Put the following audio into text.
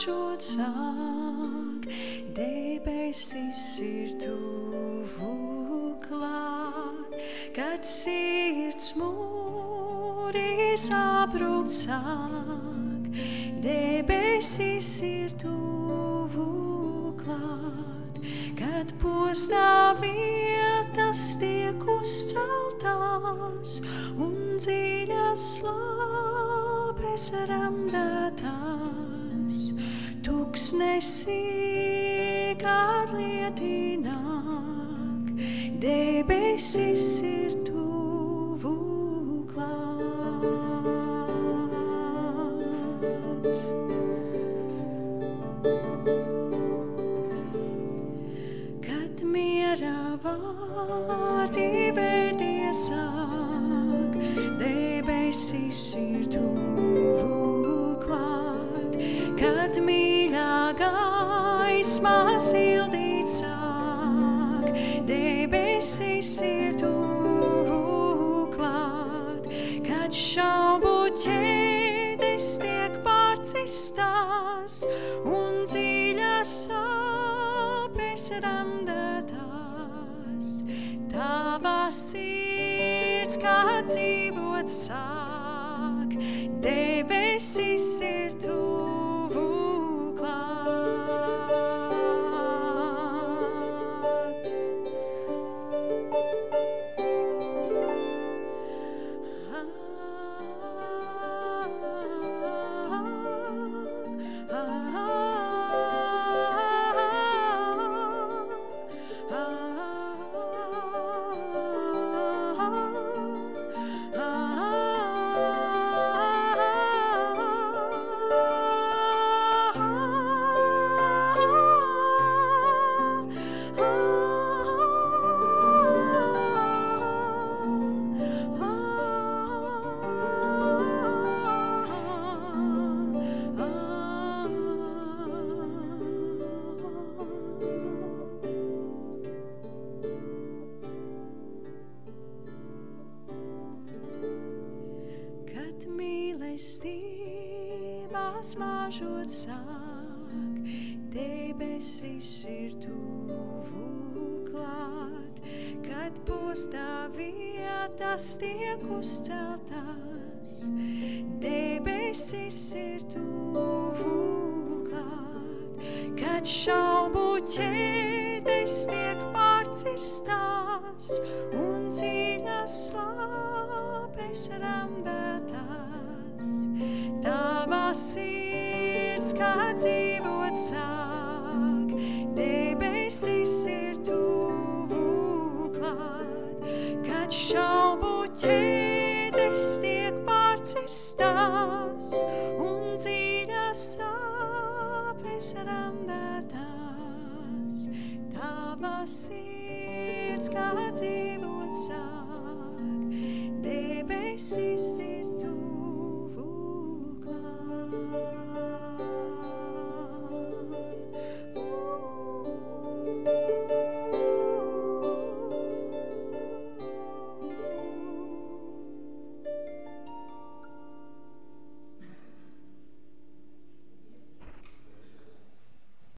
smaržot sāk, debesis ir tuvu klāt, kad sirds mūri sabrukt sāk, debesis ir tuvu klāt, kad postā vietas tiek uzceltās un dziļas slāpes ramdētās, tuksnesī, kad lietināk, debesis ir tuvu klāt. Kad miera vārdi vērties sāk, debesis ir tuvu klāt, kad mīļā gaisma sildīt sāk, debesis ir tuvu klāt, kad šaubu ķēdes tiek pārcirstās un dziļas sāpes ramdētās, tava sirds, kā dzīvot sāk, debesis ir tuvu klāt. Kad mīlestībā smaržot sāk, debesis ir tuvu klāt, kad postā vietas tiek uzceltās, debesis ir tuvu klāt, kad šaubu ķēdes tiek pārcirstās un dziļas slāpes ramdētās, tava sirds, kā dzīvot sāk, debesis ir tuvu klāt, kad šaubu ķēdes tiek pārcirstās un dziļas sāpes ramdētās, tava sirds, kā dzīvot sāk, debesis ir